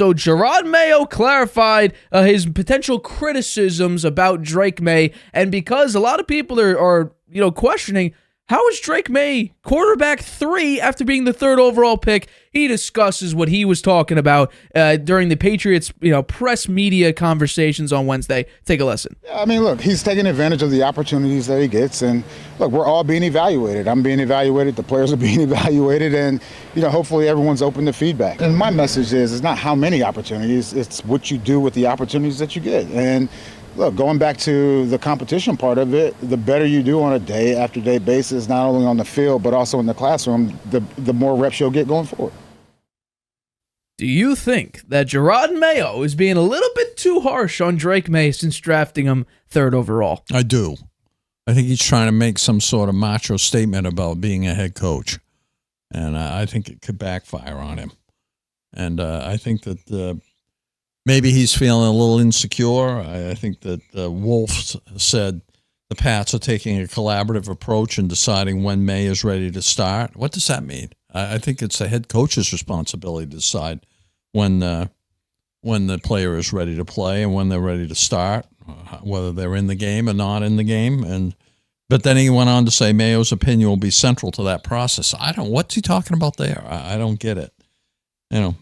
So Jerod Mayo clarified his potential criticisms about Drake Maye, and because a lot of people are questioning, how is Drake Maye quarterback 3 after being the 3rd overall pick? He discusses what he was talking about during the Patriots press media conversations on Wednesday. Take a listen. I mean, look, he's taking advantage of the opportunities that he gets, and look, we're all being evaluated. I'm being evaluated, the players are being evaluated, and hopefully everyone's open to feedback. And my message is, it's not how many opportunities, it's what you do with the opportunities that you get. And look, going back to the competition part of it, the better you do on a day-after-day basis, not only on the field but also in the classroom, the more reps you'll get going forward. Do you think that Jerod Mayo is being a little bit too harsh on Drake Maye since drafting him 3rd overall? I do. I think he's trying to make some sort of macho statement about being a head coach, and I think it could backfire on him. And I think that maybe he's feeling a little insecure. I think that Wolf said the Pats are taking a collaborative approach in deciding when May is ready to start. What does that mean? I think it's the head coach's responsibility to decide when the player is ready to play and when they're ready to start, whether they're in the game or not in the game. But then he went on to say Mayo's opinion will be central to that process. What's he talking about there? I don't get it.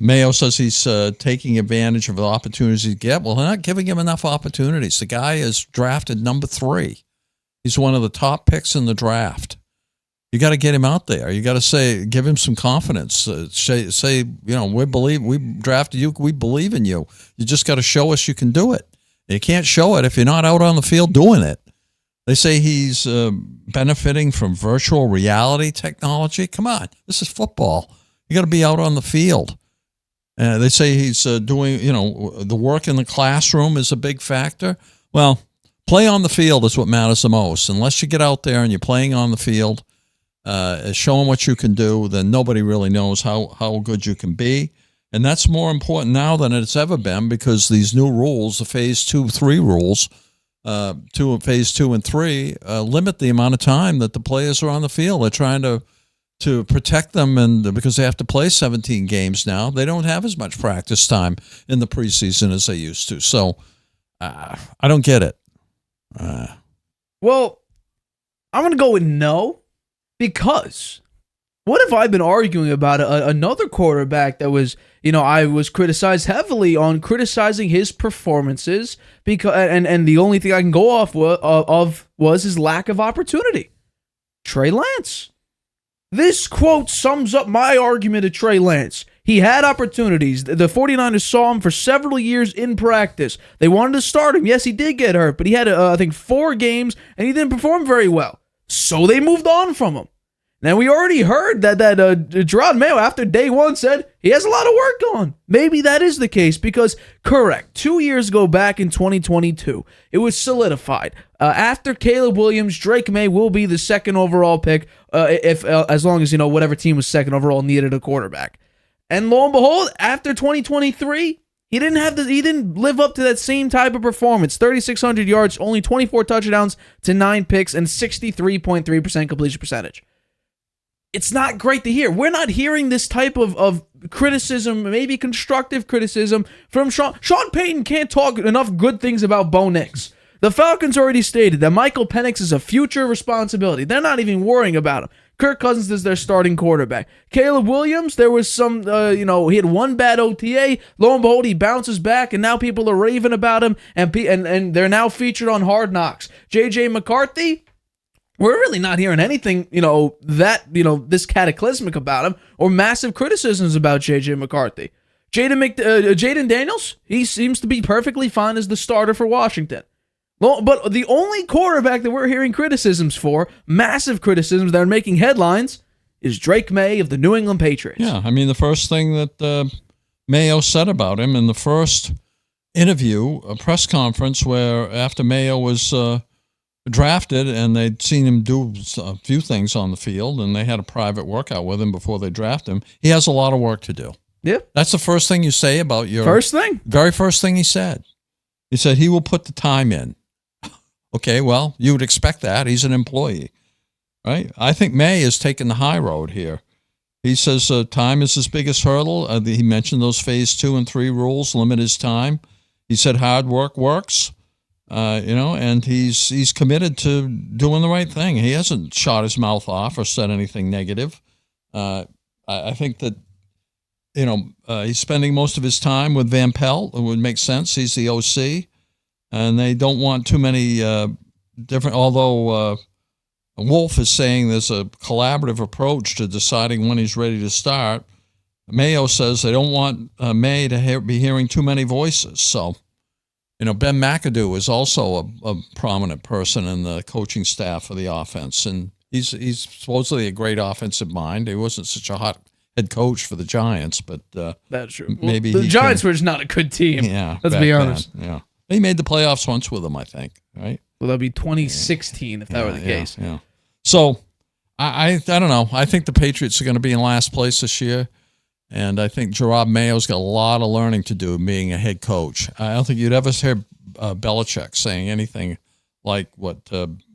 Mayo says he's taking advantage of the opportunities he get. Well, they're not giving him enough opportunities. The guy is drafted number 3. He's one of the top picks in the draft. You got to get him out there. You got to give him some confidence. Say, we drafted you. We believe in you. You just got to show us you can do it. You can't show it if you're not out on the field doing it. They say he's benefiting from virtual reality technology. Come on, this is football. You got to be out on the field. They say he's doing, the work in the classroom is a big factor. Well, play on the field is what matters the most. Unless you get out there and you're playing on the field, showing what you can do, then nobody really knows how good you can be. And that's more important now than it's ever been because these new rules, the Phase 2-3 rules, Phase 2 and 3, limit the amount of time that the players are on the field. They're trying to protect them, and because they have to play 17 games now, they don't have as much practice time in the preseason as they used to. So I don't get it. Well, I'm going to go with no, because what if I've been arguing about another quarterback that was, I was criticized heavily on criticizing his performances because, and the only thing I can go off of was his lack of opportunity. Trey Lance. This quote sums up my argument of Trey Lance. He had opportunities. The 49ers saw him for several years in practice. They wanted to start him. Yes, he did get hurt, but he had, I think, 4 games, and he didn't perform very well. So they moved on from him. Now, we already heard that Jerod Mayo, after day 1, said he has a lot of work on. Maybe that is the case because, correct, 2 years ago back in 2022, it was solidified. After Caleb Williams, Drake Maye will be the 2nd overall pick as long as, whatever team was 2nd overall needed a quarterback. And lo and behold, after 2023, he didn't live up to that same type of performance. 3,600 yards, only 24 touchdowns to 9 picks, and 63.3% completion percentage. It's not great to hear. We're not hearing this type of criticism, maybe constructive criticism from Sean. Sean Payton can't talk enough good things about Bo Nix. The Falcons already stated that Michael Penix is a future responsibility. They're not even worrying about him. Kirk Cousins is their starting quarterback. Caleb Williams, there was some, he had 1 bad OTA. Lo and behold, he bounces back, and now people are raving about him, and they're now featured on Hard Knocks. J.J. McCarthy, we're really not hearing anything, this cataclysmic about him or massive criticisms about J.J. McCarthy. Jaden Daniels, he seems to be perfectly fine as the starter for Washington. Well, but the only quarterback that we're hearing criticisms for, massive criticisms that are making headlines, is Drake Maye of the New England Patriots. Yeah, I mean, the first thing that Mayo said about him in the first interview, a press conference where after Mayo was drafted and they'd seen him do a few things on the field and they had a private workout with him before they drafted him, he has a lot of work to do. Yeah. That's the first thing you say about your... First thing? Very first thing he said. He said he will put the time in. Okay, well, you would expect that. He's an employee, right? I think May is taking the high road here. He says time is his biggest hurdle. He mentioned those phase 2 and 3 rules, limit his time. He said hard work works, and he's committed to doing the right thing. He hasn't shot his mouth off or said anything negative. I think that, he's spending most of his time with Van Pelt. It would make sense. He's the OC, and they don't want too many different, although Wolf is saying there's a collaborative approach to deciding when he's ready to start. Mayo says they don't want May to be hearing too many voices. So, Ben McAdoo is also a prominent person in the coaching staff for the offense, and he's supposedly a great offensive mind. He wasn't such a hot head coach for the Giants, but that's true. Maybe the Giants were just not a good team. Yeah, let's be honest. Yeah, he made the playoffs once with them, I think. Right? Well, that'd be 2016 if that were the case. Yeah. So, I don't know. I think the Patriots are going to be in last place this year, and I think Jerod Mayo's got a lot of learning to do being a head coach. I don't think you'd ever hear Belichick saying anything like what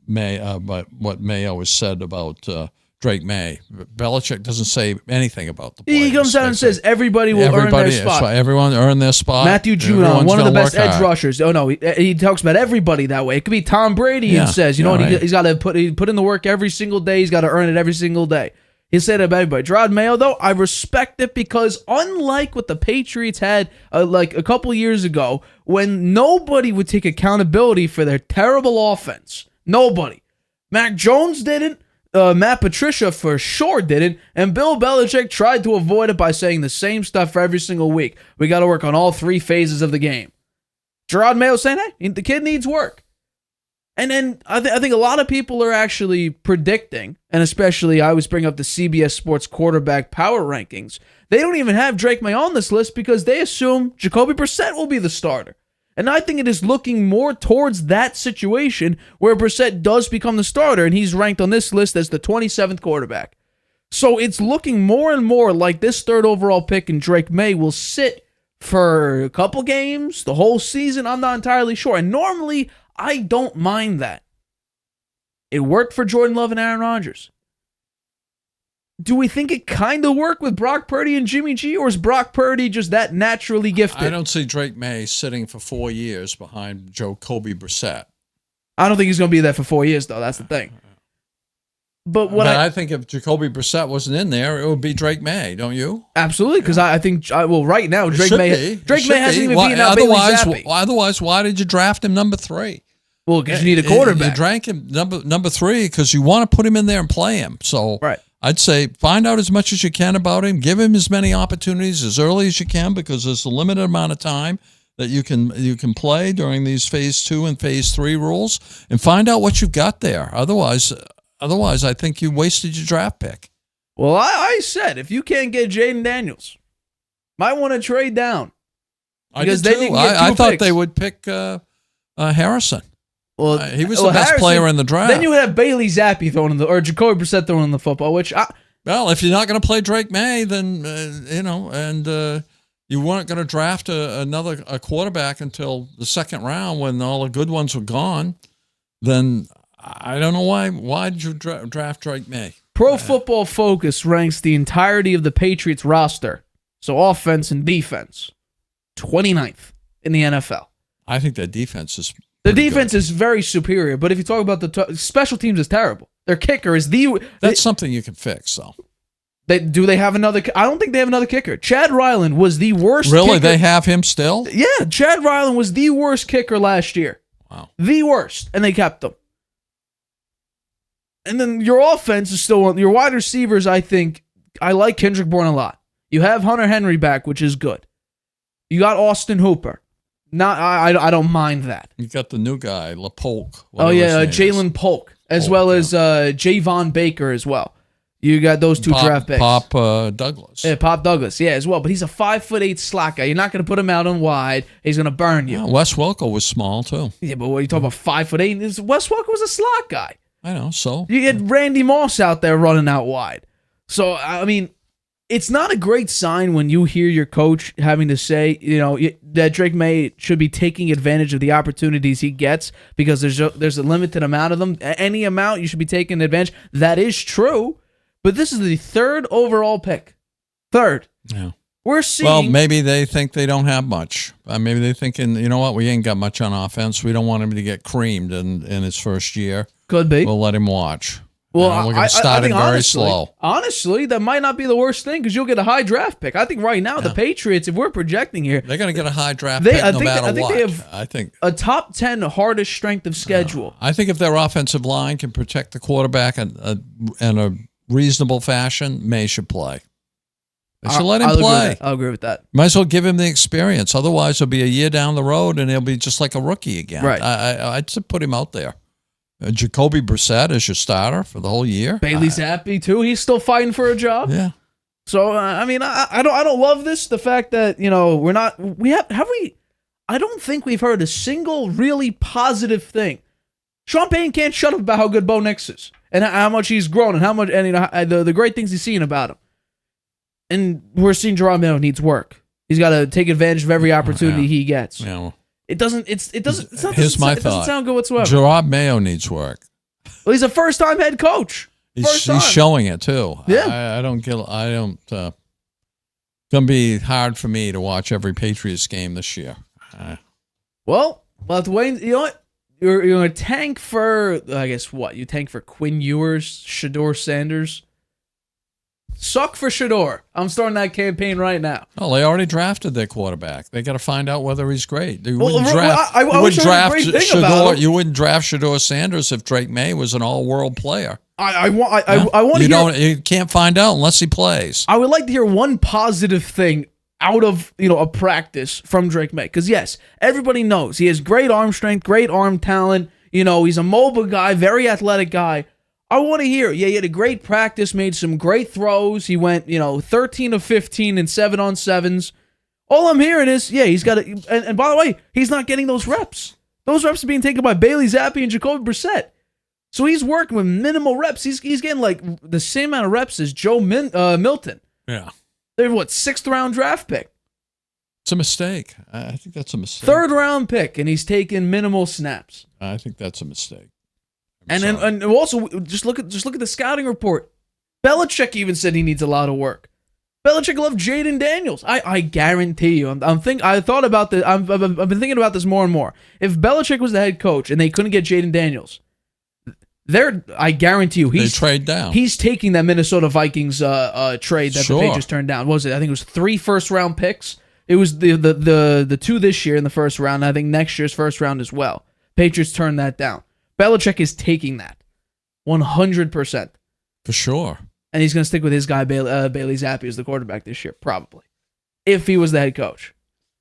Mayo has said about Drake Maye. Belichick doesn't say anything about the players. He comes out and says everybody will earn their spot. Everyone earn their spot. Matthew Judon, one of the best edge rushers. Oh, no, he talks about everybody that way. It could be Tom Brady and says, right. He's got to put in the work every single day. He's got to earn it every single day. He said it about everybody. Jerod Mayo, though, I respect it because unlike what the Patriots had like a couple years ago, when nobody would take accountability for their terrible offense, nobody. Mac Jones didn't. Matt Patricia for sure didn't, and Bill Belichick tried to avoid it by saying the same stuff for every single week. We got to work on all 3 phases of the game. Jerod Mayo saying, hey, the kid needs work. And then I think a lot of people are actually predicting, and especially I always bring up the CBS Sports quarterback power rankings. They don't even have Drake Maye on this list because they assume Jacoby Brissett will be the starter. And I think it is looking more towards that situation where Brissett does become the starter, and he's ranked on this list as the 27th quarterback. So it's looking more and more like this 3rd overall pick in Drake Maye will sit for a couple games, the whole season. I'm not entirely sure. And normally, I don't mind that. It worked for Jordan Love and Aaron Rodgers. Do we think it kind of worked with Brock Purdy and Jimmy G, or is Brock Purdy just that naturally gifted? I don't see Drake Maye sitting for 4 years behind Jacoby Brissett. I don't think he's going to be there for 4 years, though. That's the thing. But I think if Jacoby Brissett wasn't in there, it would be Drake Maye, don't you? Absolutely, because I think, right now, Drake Maye hasn't even beaten out Bailey Zappe. Otherwise, why did you draft him number 3? Well, because you need a quarterback. You drank him number 3 because you want to put him in there and play him. So right. I'd say find out as much as you can about him. Give him as many opportunities as early as you can because there's a limited amount of time that you can play during these phase 2 and phase 3 rules, and find out what you've got there. Otherwise, I think you wasted your draft pick. Well, I said if you can't get Jaden Daniels, might want to trade down. Because then you can get I thought they would pick Harrison. Well, he was the best player in the draft. Then you would have Bailey Zappe throwing or Jacoby Brissett throwing in the football. Well, if you're not going to play Drake Maye, then you weren't going to draft a quarterback until the 2nd round when all the good ones were gone. Then I don't know why did you draft Drake Maye? Pro Football Focus ranks the entirety of the Patriots roster, so offense and defense, 29th in the NFL. I think that defense is. The defense is very superior, but if you talk about the special teams, is terrible. Their kicker is That's something you can fix, though. Do they have another? I don't think they have another kicker. Chad Ryland was the worst. Really, kicker. They have him still? Yeah, Chad Ryland was the worst kicker last year. Wow, the worst, and they kept him. And then your offense is still on. Your wide receivers, I think, I like Kendrick Bourne a lot. You have Hunter Henry back, which is good. You got Austin Hooper. I don't mind that. You got the new guy, LaPolk. Jalen Polk, as well as Javon Baker as well. You got those two draft picks. Pop Douglas. Yeah, Pop Douglas, as well. But he's a 5'8" slack guy. You're not going to put him out on wide. He's going to burn you. Yeah, Wes Welker was small, too. Yeah, but what are you talking about, 5'8"? Wes Welker was a slot guy. I know, so. You get Randy Moss out there running out wide. So, I mean, it's not a great sign when you hear your coach having to say, that Drake Maye should be taking advantage of the opportunities he gets because there's a limited amount of them. Any amount you should be taking advantage. That is true, but this is the 3rd overall pick. 3rd. Yeah. We're seeing. Well, maybe they think they don't have much. Maybe they're thinking, you know what, we ain't got much on offense. We don't want him to get creamed in his first year. Could be. We'll let him watch. Well, we're going to start him very slow. Honestly, that might not be the worst thing because you'll get a high draft pick. I think right now the Patriots, if we're projecting here, they're going to get a high draft pick no matter what. I think a top 10 hardest strength of schedule. I think if their offensive line can protect the quarterback in a reasonable fashion, May should play. They should let him play. I'll agree with that. Might as well give him the experience. Otherwise, he'll be a year down the road and he'll be just like a rookie again. Right. I'd put him out there. Jacoby Brissett is your starter for the whole year. Bailey Zappe too. He's still fighting for a job. Yeah. So I mean, I don't love this. The fact that we're not. I don't think we've heard a single really positive thing. Sean Payton can't shut up about how good Bo Nix is and how much he's grown and how much the great things he's seen about him. And we're seeing Jerod Mayo needs work. He's got to take advantage of every opportunity he gets. Yeah. It doesn't sound good whatsoever. Jerod Mayo needs work. Well, he's a first-time head coach. He's showing it too. Yeah. I don't. It's gonna be hard for me to watch every Patriots game this year. Well, we'll have to wait. You know what? You're going to tank for, I guess, what? You tank for Quinn Ewers, Shedeur Sanders. Suck for Shedeur. I'm starting that campaign right now. Oh, they already drafted their quarterback. They got to find out whether he's great. You wouldn't draft Shedeur Sanders if Drake Maye was an all-world player. I want to hear. You can't find out unless he plays. I would like to hear one positive thing out of a practice from Drake Maye, because yes, everybody knows he has great arm strength, great arm talent. He's a mobile guy, very athletic guy. I want to hear, he had a great practice, made some great throws. He went, 13 of 15 in 7-on-7s. All I'm hearing is, he's got to, and by the way, he's not getting those reps. Those reps are being taken by Bailey Zappe and Jacoby Brissett. So he's working with minimal reps. He's getting like the same amount of reps as Joe Milton. Yeah. They're 6th round draft pick. It's a mistake. I think that's a mistake. 3rd round pick, and he's taking minimal snaps. I think that's a mistake. And also just look at the scouting report. Belichick even said he needs a lot of work. Belichick loved Jaden Daniels. I guarantee you. I thought about this. I've been thinking about this more and more. If Belichick was the head coach and they couldn't get Jaden Daniels, I guarantee you they trade down. He's taking that Minnesota Vikings trade that the Patriots turned down. What was it? I think it was 3 first-round picks. It was the 2 this year in the first round. And I think next year's first round as well. Patriots turned that down. Belichick is taking that 100%. For sure. And he's going to stick with his guy, Bailey Zappe, as the quarterback this year, probably. If he was the head coach.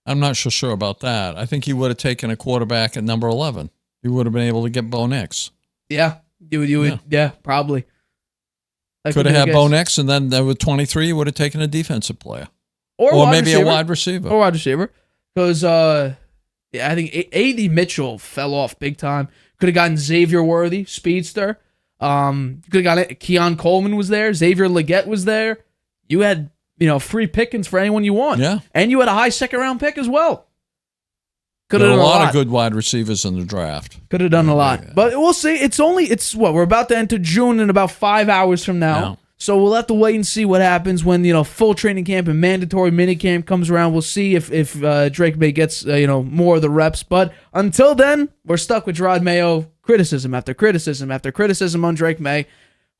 I'm not so sure about that. I think he would have taken a quarterback at number 11. He would have been able to get Bo Nix. Yeah. You would, probably. Could have had Bo Nix, and then with 23, he would have taken a defensive player. Or maybe a wide receiver. Because I think A.D. Mitchell fell off big time. Could have gotten Xavier Worthy, speedster. Could have gotten Keon Coleman was there. Xavier Legette was there. You had, free pickings for anyone you want. Yeah. And you had a high 2nd-round pick as well. Could have done done a lot of good wide receivers in the draft. Could have done a lot. But we'll see. It's we're about to enter June in about 5 hours from now. Yeah. So we'll have to wait and see what happens when, full training camp and mandatory minicamp comes around. We'll see if Drake Maye gets, more of the reps. But until then, we're stuck with Jerod Mayo. Criticism after criticism after criticism on Drake Maye.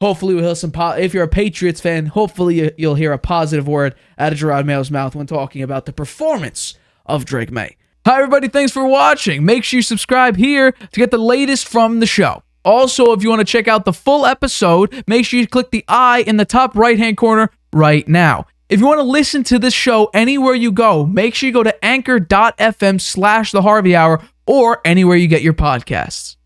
Hopefully we'll hear if you're a Patriots fan, hopefully you'll hear a positive word out of Jerod Mayo's mouth when talking about the performance of Drake Maye. Hi, everybody. Thanks for watching. Make sure you subscribe here to get the latest from the show. Also, if you want to check out the full episode, make sure you click the I in the top right-hand corner right now. If you want to listen to this show anywhere you go, make sure you go to anchor.fm/The Harvey Hour or anywhere you get your podcasts.